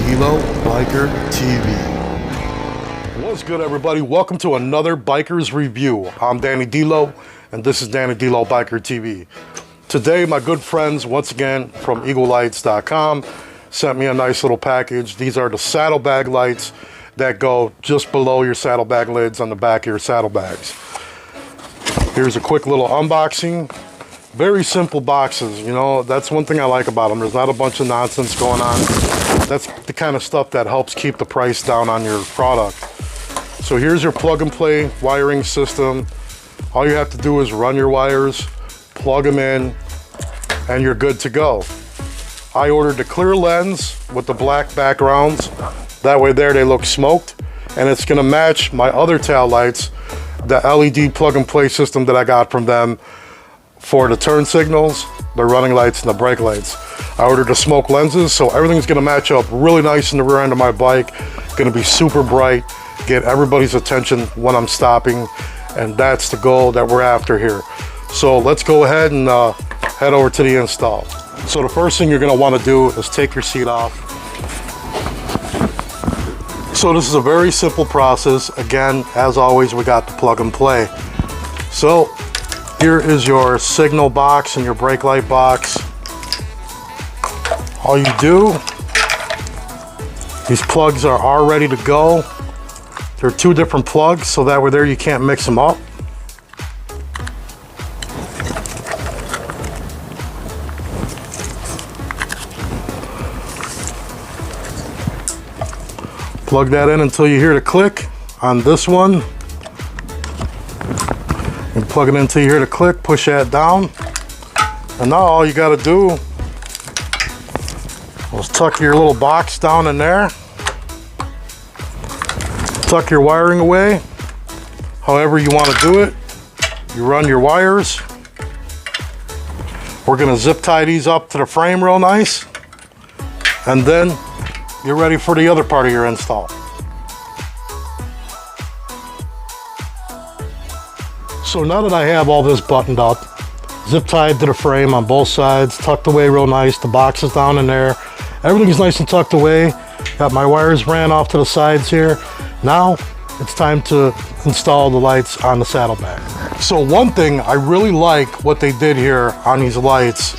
Dilo Biker TV. What's good, everybody? Welcome to another Biker's Review. I'm Danny Dilo, and this is Danny Dilo Biker TV. Today, my good friends, once again, from eaglelights.com, sent me a nice little package. These are the saddlebag lights that go just below your saddlebag lids on the back of your saddlebags. Here's a quick little unboxing. Very simple boxes, you know, that's one thing I like about them. There's not a bunch of nonsense going on. That's the kind of stuff that helps keep the price down on your product. So here's your plug and play wiring system. All you have to do is run your wires, plug them in, and you're good to go. I ordered the clear lens with the black backgrounds. That way there they look smoked, and it's gonna match my other tail lights, the LED plug and play system that I got from them for the turn signals, the running lights, and the brake lights. I ordered the smoke lenses, so everything's gonna match up really nice in the rear end of my bike. Gonna be super bright, get everybody's attention when I'm stopping, and that's the goal that we're after here. So let's go ahead and head over to the install. So the first thing you're gonna wanna do is take your seat off. So this is a very simple process. Again, as always, we got the plug and play. So here is your signal box and your brake light box. All you do, these plugs are all ready to go. They're two different plugs, so that way there you can't mix them up. Plug that in until you hear the click on this one. And plug it in until you hear the click, push that down. And now all you gotta do is tuck your little box down in there. Tuck your wiring away, however you wanna do it. You run your wires. We're gonna zip tie these up to the frame real nice. And then you're ready for the other part of your install. So now that I have all this buttoned up, zip tied to the frame on both sides, tucked away real nice, the box is down in there, everything's nice and tucked away, got my wires ran off to the sides here. Now it's time to install the lights on the saddlebag. So one thing I really like what they did here on these lights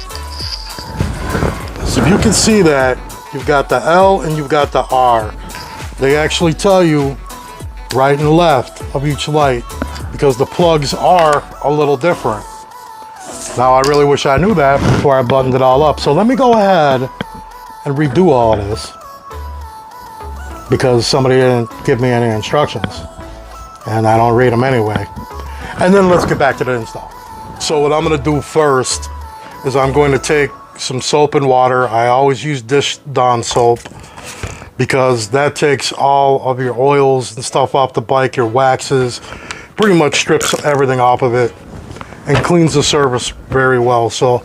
is, if you can see that, you've got the L and you've got the R. They actually tell you right and left of each light, because the plugs are a little different. Now I really wish I knew that before I buttoned it all up. So let me go ahead and redo all of this, because somebody didn't give me any instructions and I don't read them anyway. And then let's get back to the install. So what I'm gonna do first is I'm going to take some soap and water. I always use dish Dawn soap because that takes all of your oils and stuff off the bike, your waxes, pretty much strips everything off of it and cleans the surface very well. So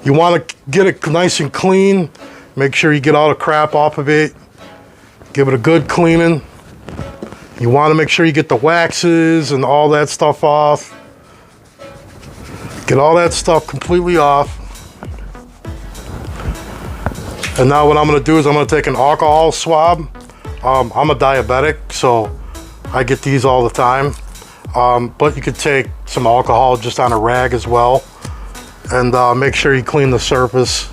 you want to get it nice and clean. Make sure you get all the crap off of it. Give it a good cleaning. You want to make sure you get the waxes and all that stuff off. Get all that stuff completely off. And now what I'm going to do is I'm going to take an alcohol swab. I'm a diabetic, so I get these all the time. But you could take some alcohol just on a rag as well, and make sure you clean the surface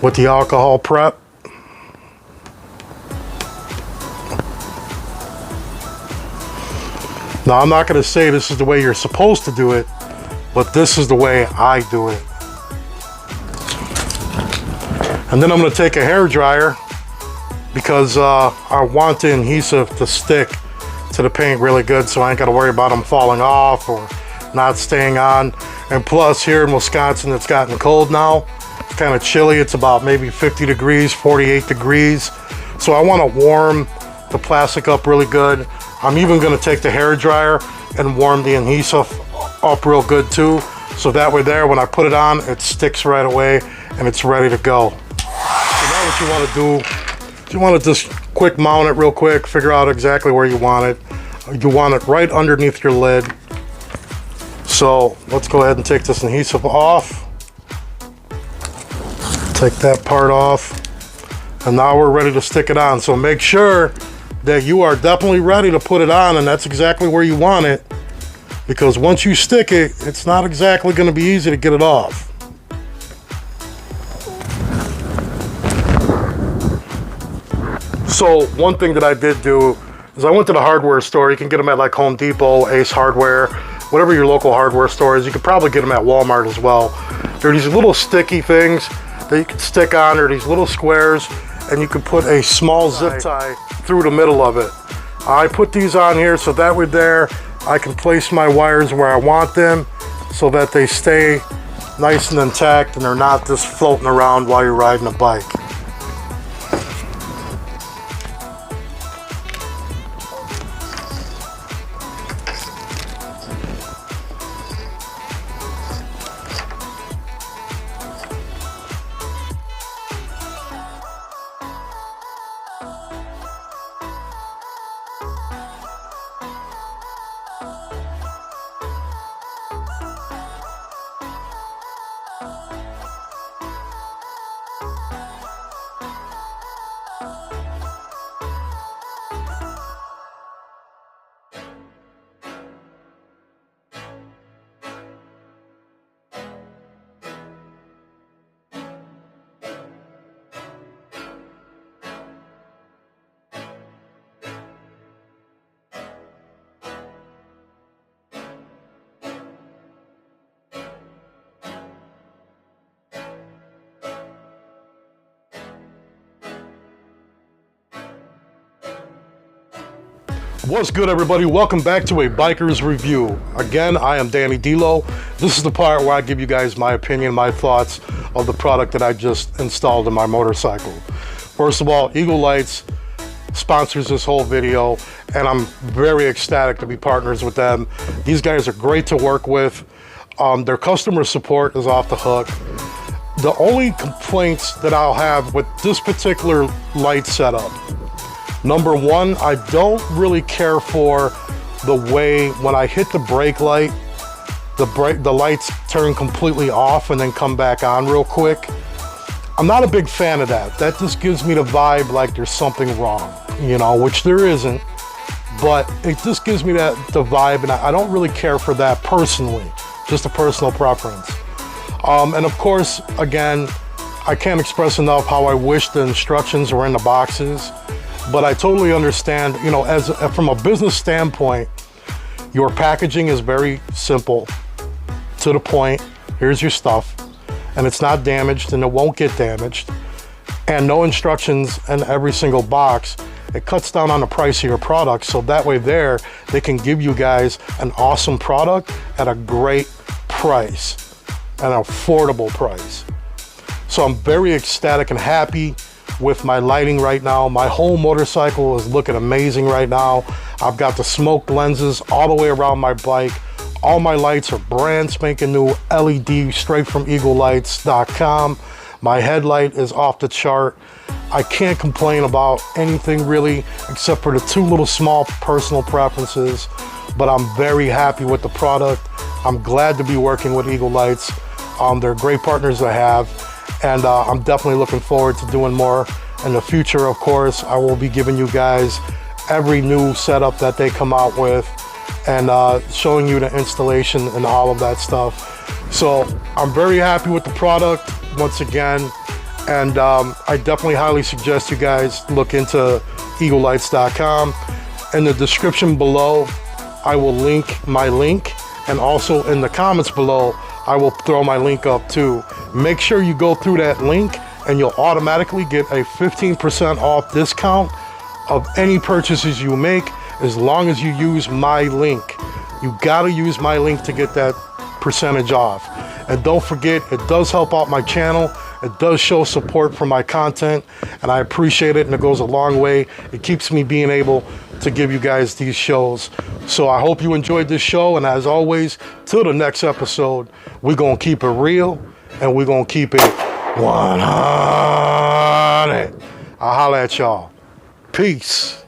with the alcohol prep. Now I'm not going to say this is the way you're supposed to do it, but this is the way I do it. And then I'm going to take a hair dryer, because I want the adhesive to stick to the paint really good, so I ain't got to worry about them falling off or not staying on. And plus, here in Wisconsin, it's gotten cold now. It's kind of chilly. It's about maybe 50 degrees, 48 degrees. So I want to warm the plastic up really good. I'm even going to take the hair dryer and warm the adhesive up real good too, so that way there, when I put it on, it sticks right away and it's ready to go. So now what you want to do, you want to just quick mount it real quick, figure out exactly where you want it. You want it right underneath your lid. So let's go ahead and take this adhesive off. Take that part off. And now we're ready to stick it on. So make sure that you are definitely ready to put it on, and that's exactly where you want it, because once you stick it, it's not exactly going to be easy to get it off. So one thing that I did do is I went to the hardware store. You can get them at like Home Depot, Ace Hardware, whatever your local hardware store is. You could probably get them at Walmart as well. There are these little sticky things that you can stick on, or these little squares, and you can put a small zip tie through the middle of it. I put these on here so that way there I can place my wires where I want them so that they stay nice and intact and they're not just floating around while you're riding a bike. What's good, everybody? Welcome back to a biker's review. Again, I am Danny Dilo. This is the part where I give you guys my opinion, my thoughts of the product that I just installed in my motorcycle. First of all, Eagle Lights sponsors this whole video, and I'm very ecstatic to be partners with them. These guys are great to work with. Their customer support is off the hook. The only complaints that I'll have with this particular light setup, number one, I don't really care for the way when I hit the brake light, the lights turn completely off and then come back on real quick. I'm not a big fan of that. That just gives me the vibe like there's something wrong, you know, which there isn't, but it just gives me the vibe, and I don't really care for that personally, just a personal preference. And of course, again, I can't express enough how I wish the instructions were in the boxes. But I totally understand, you know, from a business standpoint, your packaging is very simple, to the point. Here's your stuff, and it's not damaged, and it won't get damaged, and no instructions in every single box. It cuts down on the price of your product, so that way there, they can give you guys an awesome product at a great price, an affordable price. So I'm very ecstatic and happy with my lighting right now. My whole motorcycle is looking amazing right now. I've got the smoke lenses all the way around my bike. All my lights are brand spanking new LED straight from eaglelights.com. My headlight is off the chart. I can't complain about anything really, except for the two little small personal preferences, but I'm very happy with the product. I'm glad to be working with Eagle Lights. They're great partners to have. And I'm definitely looking forward to doing more in the future. Of course, I will be giving you guys every new setup that they come out with, and showing you the installation and all of that stuff. So I'm very happy with the product once again, and I definitely highly suggest you guys look into eaglelights.com. In the description below, I will link my link, and also in the comments below, I will throw my link up too. Make sure you go through that link, and you'll automatically get a 15% off discount of any purchases you make, as long as you use my link. You gotta use my link to get that percentage off. And don't forget, it does help out my channel. It does show support for my content, and I appreciate it, and it goes a long way. It keeps me being able to give you guys these shows. So I hope you enjoyed this show, and as always, till the next episode, we're gonna keep it real, and we're gonna keep it 100. I'll holla at y'all. Peace.